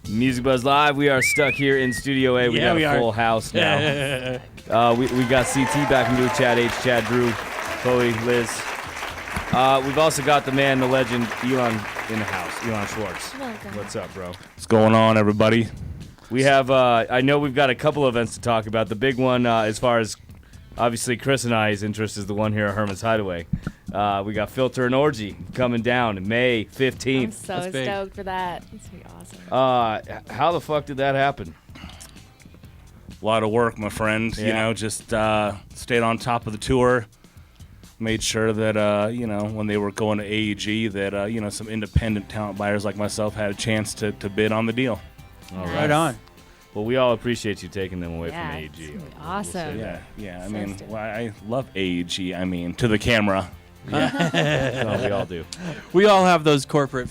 Music Buzz Live. We are stuck here in Studio A. We got a full house now. We got CT back from Blue, Chad H, Chad Drew, Chloe, Liz. We've also got the man, the legend, Elon in the house. Elan Schwartz. Welcome. What's up, bro? What's going on, everybody? We have, I know we've got a couple events to talk about. The big one, as far as obviously Chris and I's interest, is the one here at Herman's Hideaway. We got Filter and Orgy coming down May 15th. I'm so stoked for that. It's going to be awesome. How the fuck did that happen? A lot of work, my friend. Yeah. You know, just stayed on top of the tour. Made sure that, you know, when they were going to AEG, that, you know, some independent talent buyers like myself had a chance to bid on the deal. All Nice. right. Right on. Well, we all appreciate you taking them away Yeah, from it's AEG. gonna be We'll awesome. say Yeah, that. yeah. I So mean, stoked. well, I love AEG. I mean, to the camera. Yeah. No, we all do. We all have those corporate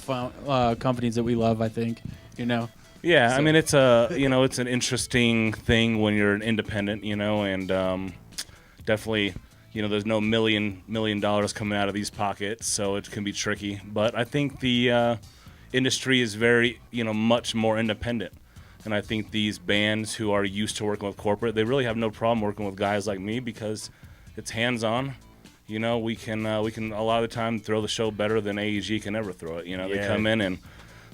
companies that we love, I think. You know? Yeah, I So- mean, it's it's an interesting thing when you're an independent, you know, and definitely, you know, there's no million dollars coming out of these pockets, so it can be tricky. But I think the industry is very, you know, much more independent. And I think these bands who are used to working with corporate, they really have no problem working with guys like me because it's hands-on. You know, we can a lot of the time throw the show better than AEG can ever throw it. You know, Yeah. they come in and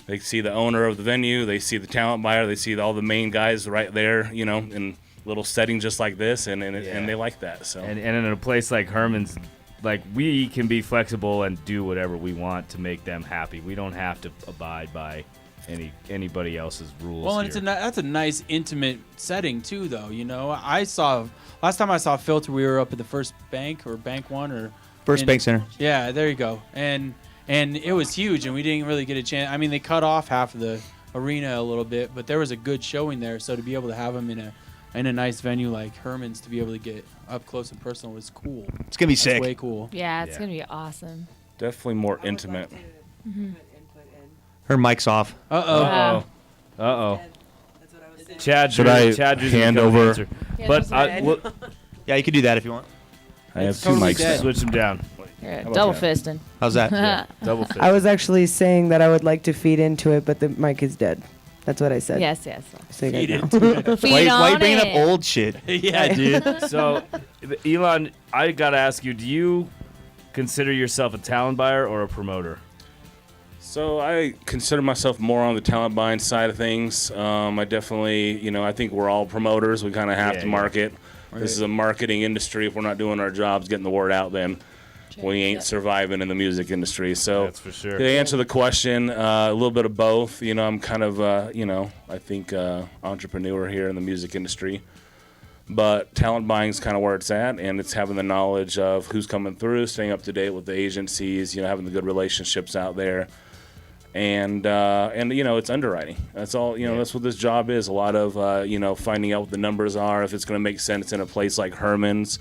they see the owner of the venue, they see the talent buyer, they see all the main guys right there, you know, in little setting just like this, and they like that. So And in a place like Herman's, like, we can be flexible and do whatever we want to make them happy. We don't have to abide by anybody else's rules. Well, and here. that's a nice intimate setting too, though. You know, last time I saw Filter, we were up at the First Bank or Bank One or First Bank Center. Yeah, there you go. And it was huge, and we didn't really get a chance. I mean, they cut off half of the arena a little bit, but there was a good showing there. So to be able to have them in a nice venue like Herman's, to be able to get up close and personal was cool. It's gonna be That's sick. way cool. Yeah, it's Yeah. going to be awesome. definitely more intimate. Her mic's off. Uh-oh. Uh-oh. Chad, Should Drew- I Chad Drew's hand gonna come over- answer. Yeah, But just red. Yeah, you can do that if you want. I have It's two totally mics dead. now. Switch them down. You're about double that? fisting. How's that? Yeah, double fit. I was actually saying that I would like to feed into it, but the mic is dead. That's what I said. Yes. So you Feed guys into know. it. Feed Why you on bringing it. up old shit? Yeah, dude. So, Elon, I got to ask you, do you consider yourself a talent buyer or a promoter? So I consider myself more on the talent buying side of things. I definitely, you know, I think we're all promoters. We kind of have Yeah, to yeah. market. This is a marketing industry. If we're not doing our jobs, getting the word out, then we ain't surviving in the music industry. So That's for sure. to answer the question, a little bit of both. You know, I'm kind of, you know, I think entrepreneur here in the music industry. But talent buying is kind of where it's at, and it's having the knowledge of who's coming through, staying up to date with the agencies, you know, having the good relationships out there. And you know, it's underwriting. That's all, you know, Yeah. that's what this job is. A lot of, you know, finding out what the numbers are, if it's going to make sense in a place like Herman's.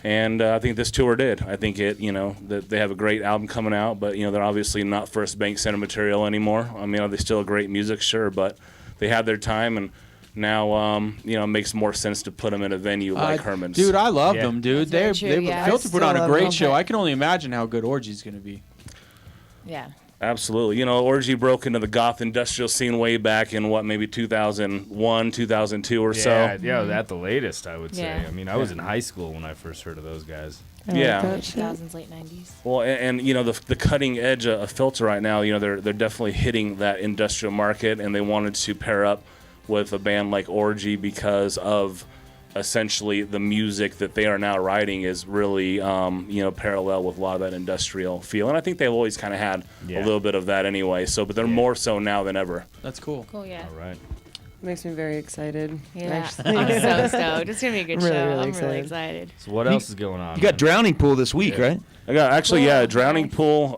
And I think this tour did. I think it, you know, that they have a great album coming out, but, you know, they're obviously not First Bank Center material anymore. I mean, are they still great music? Sure, but they had their time, and now, you know, it makes more sense to put them in a venue like Herman's. Dude, I love Yeah. them, dude. That's very true, yeah. Filter I put on still a love great them. show. I can only imagine how good Orgy's going to be. Yeah. Absolutely. You know, Orgy broke into the goth industrial scene way back in, what, maybe 2001, 2002 or so. Yeah, at the latest, I would say. Yeah. I mean, I was in high school when I first heard of those guys. I like Yeah. that shit. 2000s, late 90s. Well, and you know, the cutting edge of Filter right now, you know, they're definitely hitting that industrial market, and they wanted to pair up with a band like Orgy because of essentially the music that they are now writing is really, you know, parallel with a lot of that industrial feel. And I think they've always kind of had Yeah. a little bit of that anyway. So, but they're more so now than ever. That's cool. Cool, yeah. All right. Makes me very excited. Yeah. Actually. I'm so stoked. It's going to be a good Really, show. really I'm really excited. excited. So what else is going on? You got man? Drowning Pool this week, Yeah. right? I got actually, Cool. Drowning Nice. Pool.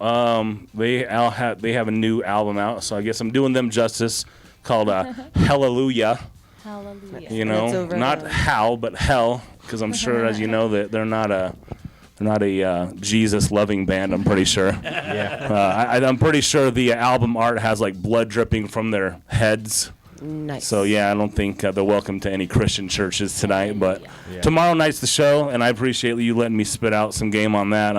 They have a new album out, so I guess I'm doing them justice. Called Hallelujah. Hallelujah. You That's know, over not now. how, but hell, because I'm sure, as you know, that they're not a Jesus loving band. I'm pretty sure. Yeah. I'm pretty sure the album art has like blood dripping from their heads. Nice. So yeah, I don't think they're welcome to any Christian churches tonight. But Yeah. tomorrow night's the show, and I appreciate you letting me spit out some game on that.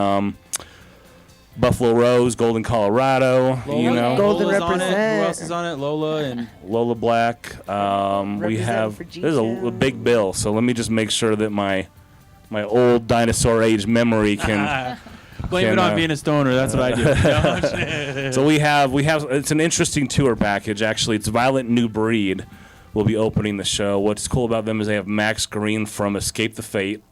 Buffalo Rose, Golden, Colorado. Lola, You know, Golden Lola's on it. represent. Who else is on it? Lola and Lola Black. We Representing have for there's a G-Town. big bill. So let me just make sure that my old dinosaur age memory can. blame Can, it on being a stoner. That's what I do. So we have it's an interesting tour package. Actually, it's Violent New Breed will be opening the show. What's cool about them is they have Max Green from Escape the Fate,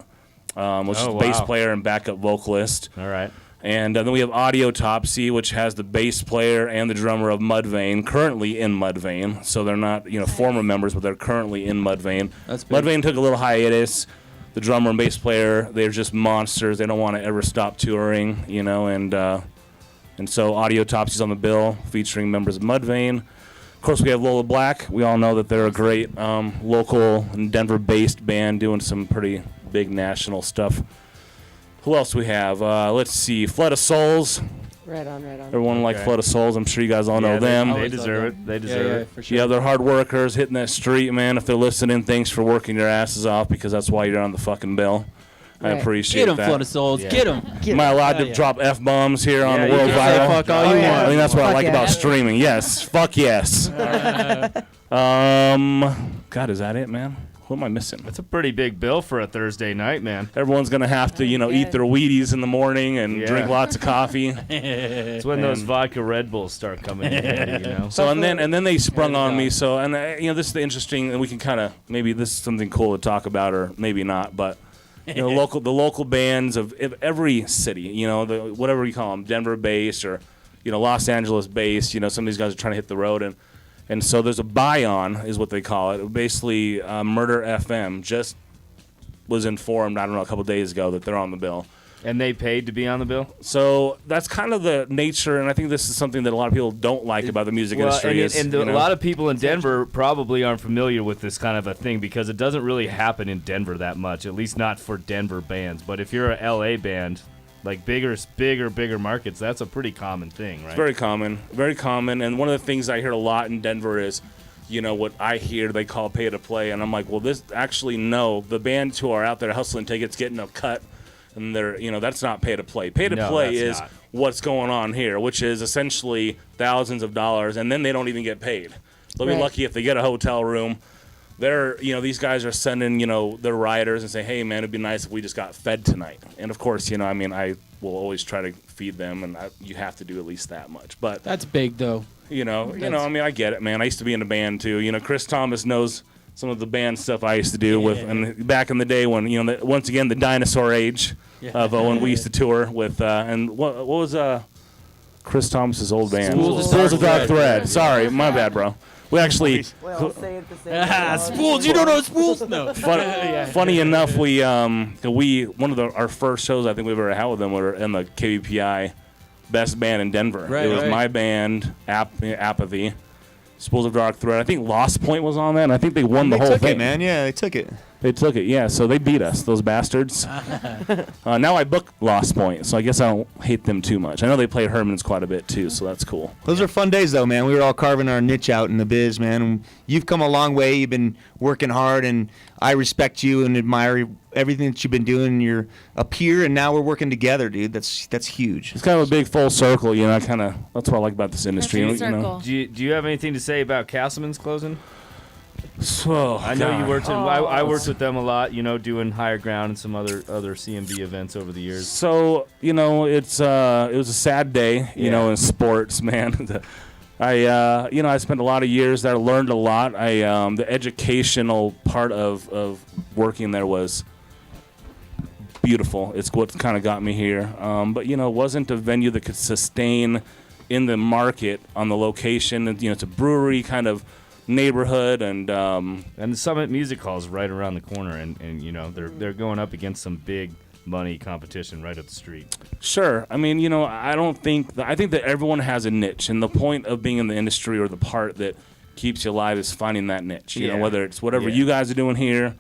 which is the bass player and backup vocalist. All right. And then we have Audiotopsy, which has the bass player and the drummer of Mudvayne, currently in Mudvayne. So they're not, former members, but they're currently in Mudvayne. That's big. Mudvayne took a little hiatus. The drummer and bass player, they're just monsters. They don't want to ever stop touring, and so Audiotopsy's on the bill, featuring members of Mudvayne. Of course, we have Lola Black. We all know that they're a great local Denver-based band doing some pretty big national stuff. Who else we have? Let's see. Flood of Souls. Right on. Everyone like Flood of Souls. I'm sure you guys all know them. They deserve it. They deserve it. For sure. Yeah, they're hard workers hitting that street, man. If they're listening, thanks for working your asses off, because that's why you're on the fucking bill. I Right. appreciate Get him, that. Flood of Souls. Yeah. Get him. Am I allowed to Yeah. drop F-bombs here on Yeah, the you World can Say Viral? fuck all you Oh, yeah. I want. think that's what I Fuck like yeah. about streaming. Yes. Fuck yes. God, is that it, man? What am I missing? That's a pretty big bill for a Thursday night, man. Everyone's going to have to, eat their Wheaties in the morning and Yeah. drink lots of coffee. It's when those vodka Red Bulls start coming in handy. So and then they sprung on me. So and this is the interesting, and we can kind of maybe this is something cool to talk about, or maybe not. But the local bands of every city, whatever you call them, Denver based or Los Angeles based. Some of these guys are trying to hit the road, and so there's a buy-on is what they call it. Basically, Murder FM just was informed, I don't know, a couple days ago that they're on the bill. And they paid to be on the bill? So that's kind of the nature, and I think this is something that a lot of people don't like about the music industry. A lot of people in Denver probably aren't familiar with this kind of a thing, because it doesn't really happen in Denver that much, at least not for Denver bands. But if you're a LA band, like bigger markets, that's a pretty common thing, right? It's very common. And one of the things I hear a lot in Denver is, what I hear they call pay to play, and I'm like, well, this actually no. The bands who are out there hustling tickets, getting a cut, and they're that's not pay to play. Pay to play is not. what's going on here, which is essentially thousands of dollars, and then they don't even get paid. They'll be Right. lucky if they get a hotel room. They're these guys are sending their riders and say, hey man, it'd be nice if we just got fed tonight. And of course I will always try to feed them, and you have to do at least that much. But That's big, though. I get it, man. I used to be in a band too. Chris Thomas knows some of the band stuff I used to do with, and back in the day when once again the dinosaur age of when we used to tour with, and what was Chris Thomas's old band? Spools of Dark Thread. Sorry, my bad, bro. We actually. Well, say it the same way. Spools. You don't know Spools? No. Funny enough, we one of our first shows I think we've ever had with them were in the KVPI best band in Denver. Right, it was right. my band, Apathy, Spools of Dark Thread. I think Lost Point was on that, and I think they won the They whole took thing. it, man. Yeah, they took it. They took it, yeah. So they beat us, those bastards. Now I book Lost Point, so I guess I don't hate them too much. I know they play Herman's quite a bit too, so that's cool. Those are fun days, though, man. We were all carving our niche out in the biz, man. And you've come a long way. You've been working hard, and I respect you and admire everything that you've been doing. You're a peer, and now we're working together, dude. That's huge. It's kind of a big full circle, that's what I like about this industry. Perfect circle. Do you have anything to say about Castleman's closing? So I know you worked. I worked with them a lot. Doing Higher Ground and some other CMB events over the years. So it was a sad day, in sports, man. I spent a lot of years there, learned a lot. The educational part of working there was beautiful. It's what kind of got me here. But it wasn't a venue that could sustain in the market on the location. And, it's a brewery kind of neighborhood, and the Summit Music Hall is right around the corner, and they're going up against some big money competition right up the street. Sure. I mean, I think that everyone has a niche, and the point of being in the industry, or the part that keeps you alive, is finding that niche. Whether it's whatever you guys are doing here,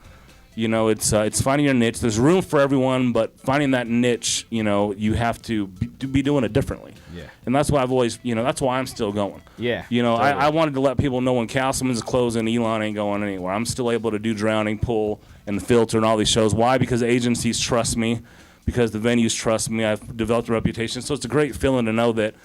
it's finding your niche. There's room for everyone, but finding that niche, you have to be doing it differently. Yeah. And that's why I've always, that's why I'm still going. Yeah. Totally. I wanted to let people know when Castleman's closing, Elon ain't going anywhere. I'm still able to do Drowning Pool and The Filter and all these shows. Why? Because agencies trust me. because the venues trust me. I've developed a reputation. So it's a great feeling to know that,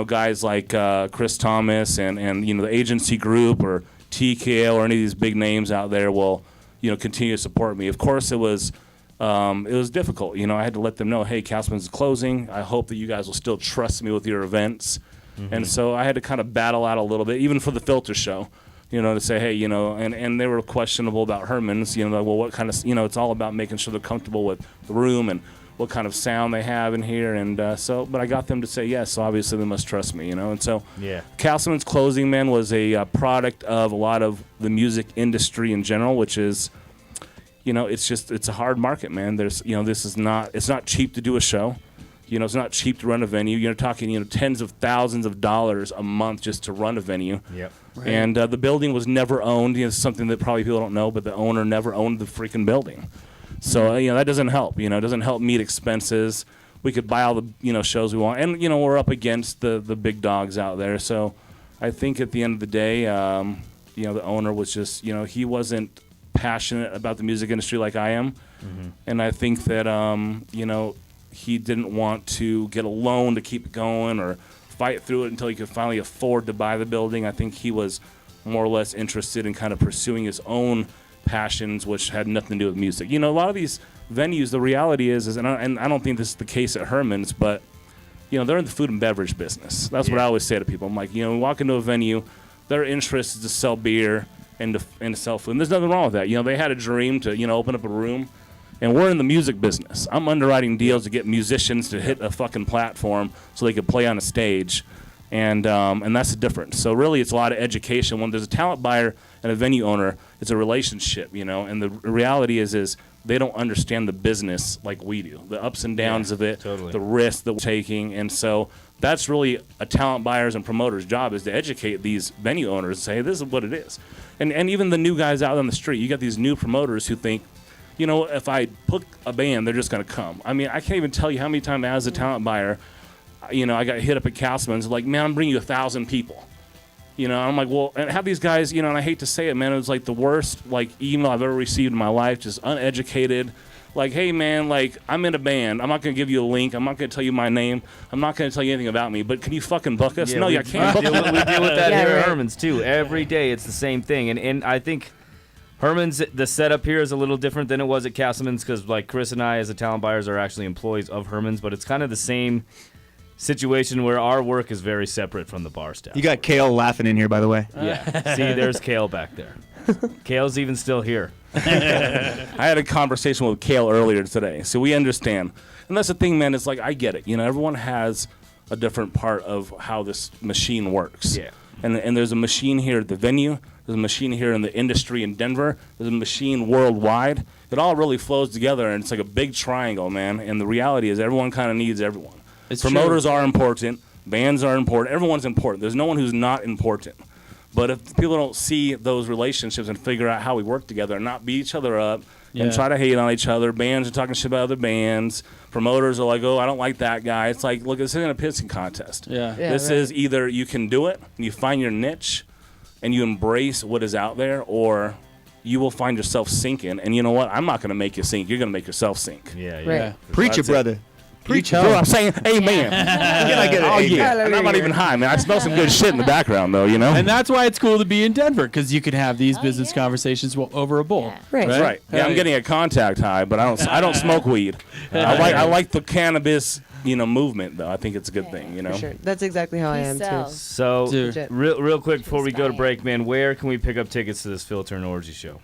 guys like Chris Thomas and the agency group or TKO or any of these big names out there will, continue to support me. Of course, it was difficult. I had to let them know, hey, Councilman's closing. I hope that you guys will still trust me with your events. And so I had to kind of battle out a little bit, even for the filter show, to say, hey, and they were questionable about Herman's, well, what kind of, it's all about making sure they're comfortable with the room and what kind of sound they have in here. And but I got them to say yes, so obviously they must trust me, and so Councilman's closing, man, was a product of a lot of the music industry in general, which is, it's a hard market, man. There's, it's not cheap to do a show. It's not cheap to run a venue. You're talking, tens of thousands of dollars a month just to run a venue. Yep. Right. And the building was never owned. Something that probably people don't know, but the owner never owned the freaking building. So, that doesn't help. It doesn't help meet expenses. We could buy all the, shows we want. And, we're up against the big dogs out there. So I think at the end of the day, the owner was just, he wasn't passionate about the music industry like I am. Mm-hmm. And I think that, he didn't want to get a loan to keep it going or fight through it until he could finally afford to buy the building. I think he was more or less interested in kind of pursuing his own passions, which had nothing to do with music. A lot of these venues, the reality is and I don't think this is the case at Herman's, but, they're in the food and beverage business. That's what I always say to people. I'm like, we walk into a venue, their interest is to sell beer and to sell food. And there's nothing wrong with that. They had a dream to, open up a room. And we're in the music business. I'm underwriting deals to get musicians to hit a fucking platform so they could play on a stage. And that's the difference. So really it's a lot of education. When there's a talent buyer and a venue owner, it's a relationship, and the reality is they don't understand the business like we do. The ups and downs of it, totally. The risks that we're taking. And so that's really a talent buyer's and promoter's job, is to educate these venue owners and say, hey, this is what it is. And even the new guys out on the street, you got these new promoters who think, if I put a band, they're just going to come. I mean, I can't even tell you how many times as a talent buyer, I got hit up at Councilman's, like, man, I'm bringing you 1,000 people. I'm like, well, and have these guys, and I hate to say it, man, it was like the worst, email I've ever received in my life, just uneducated. Like, hey, man, I'm in a band. I'm not going to give you a link. I'm not going to tell you my name. I'm not going to tell you anything about me. But can you fucking book us? No, I can't book us. We deal with that here at Herman's, too. Every day it's the same thing. And I think Herman's, the setup here is a little different than it was at Castleman's because, Chris and I, as the talent buyers, are actually employees of Herman's, but it's kind of the same situation where our work is very separate from the bar staff. You got Kale laughing in here, by the way. Yeah. See, there's Kale back there. Kale's even still here. I had a conversation with Kale earlier today, so we understand. And that's the thing, man, it's I get it. Everyone has a different part of how this machine works. Yeah. And there's a machine here at the venue. There's a machine here in the industry in Denver. There's a machine worldwide. It all really flows together, and it's like a big triangle, man. And the reality is everyone kind of needs everyone. Promoters are important. Bands are important. Everyone's important. There's no one who's not important. But if people don't see those relationships and figure out how we work together and not beat each other up and try to hate on each other, bands are talking shit about other bands, promoters are like, oh, I don't like that guy. It's like, look, this isn't a pissing contest. This is either you can do it and you find your niche and you embrace what is out there, or you will find yourself sinking. And you know what? I'm not going to make you sink. You're going to make yourself sink. Yeah. Preach it, brother. Preach it. I'm saying amen. And I'm not even high, man. I smell some good shit in the background, though, And that's why it's cool to be in Denver, because you can have these business conversations over a bowl. Yeah. Right. That's right. Yeah, I'm getting a contact high, but I don't smoke weed. I like the cannabis, movement, though. I think it's a good thing, For sure. That's exactly how I am, too. So, Dude. real quick before we go to break, man, where can we pick up tickets to this Filter and Orgy show?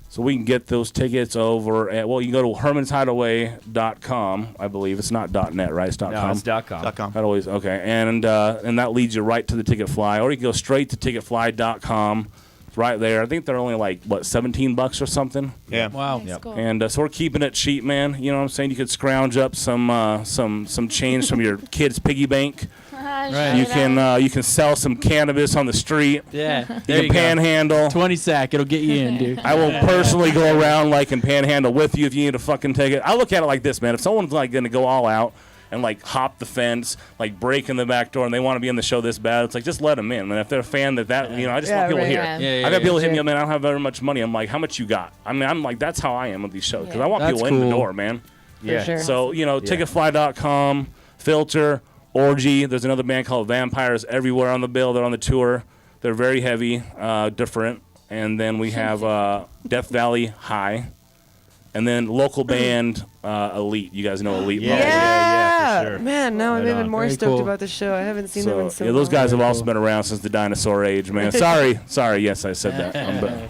So we can get those tickets over at, you can go to hermanshideaway.com, I believe. It's not .net, right? It's .com. No, it's .com. That always, okay. And that leads you right to the Ticket Fly. Or you can go straight to ticketfly.com. It's right there. I think they're only $17 or something? Yeah. Wow. That's cool. And so we're keeping it cheap, man. You know what I'm saying? You could scrounge up some change from your kid's piggy bank. Right. You can sell some cannabis on the street. Yeah. You can panhandle. 20 sack. It'll get you in, dude. I will personally go around and panhandle with you if you need a fucking ticket. I look at it like this, man. If someone's going to go all out and hop the fence, break in the back door, and they want to be in the show this bad, it's just let them in. And if they're a fan I just want people here. I got people hit me up, man. I don't have very much money. I'm like, how much you got? I mean, I'm like, that's how I am with these shows because I want people in the door, man. Yeah. sure. So, ticketfly.com, Filter, Orgy. There's another band called Vampires Everywhere on the bill. They're on the tour. They're very heavy, different. And then we have Death Valley High. And then local band Elite. You guys know Elite? Yeah, for sure. Man, now I'm Right even on. more Very stoked cool. about the show. I haven't seen them in so those long. guys have also been around since the dinosaur age, man. Sorry. Yes, I said that.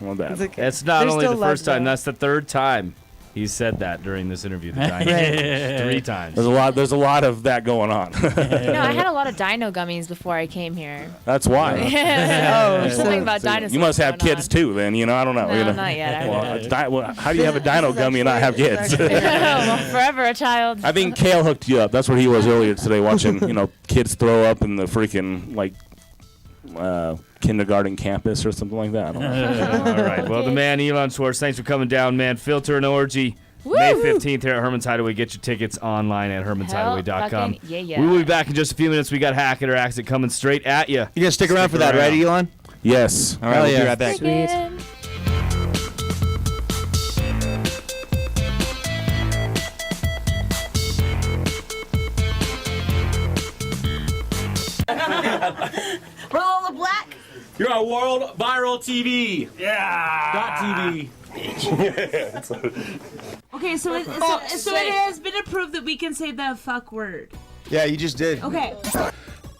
I'm bad. It's okay. That's not They're only the still first loved, time, though. that's the third time he said that during this interview. The dinosaur. 3 times. There's a lot of that going on. No, I had a lot of dino gummies before I came here. That's why. There's something about dinosaurs. You must have going kids on. too, then. I don't know. No, not yet. Well, how do you have a dino gummy and not have kids? Well, forever a child. I think Kale hooked you up. That's where he was earlier today, watching kids throw up in the freaking kindergarten campus or something like that. I don't know. All right. Well, the man, Elan Schwartz, thanks for coming down, man. Filter and Orgy. May 15th here at Herman's Hideaway. Get your tickets online at hermanshideaway.com. Yeah. We will be back in just a few minutes. We got Hack It or Axe It coming straight at you. You gonna stick around for that, right, Elon? Yes. All right, we'll be right back. Sweet. Roll the black. You're on World Viral TV. Yeah. .tv. Okay, so it has been approved that we can say the fuck word. Yeah, you just did. Okay.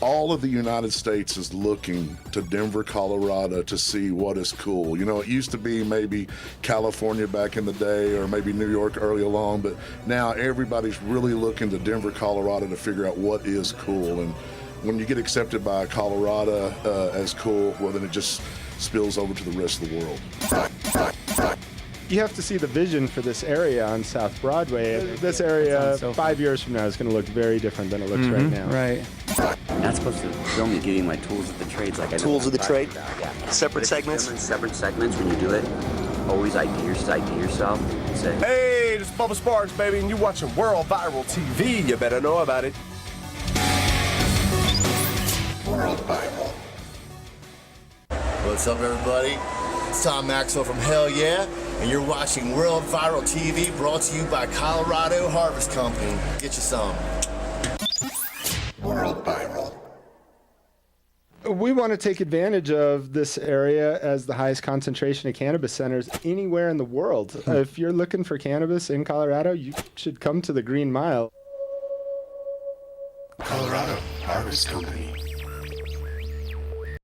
All of the United States is looking to Denver, Colorado to see what is cool. It used to be maybe California back in the day or maybe New York early along, but now everybody's really looking to Denver, Colorado to figure out what is cool. And when you get accepted by Colorado as cool, well, then it just spills over to the rest of the world. You have to see the vision for this area on South Broadway. This area, 5 years from now, is going to look very different than it looks right now. Right. I'm not supposed to film you giving my tools of the trades like I know. Tools of the trade? Yeah. Separate segments? Separate segments when you do it. Always ID yourself. Say, Hey, this is Bubba Sparks, baby, and you're watching World Viral TV. You better know about it. World Viral. What's up, everybody? It's Tom Maxwell from Hell Yeah, and you're watching World Viral TV, brought to you by Colorado Harvest Company. Get you some. World Viral. We want to take advantage of this area as the highest concentration of cannabis centers anywhere in the world. If you're looking for cannabis in Colorado, you should come to the Green Mile. Colorado Harvest Company.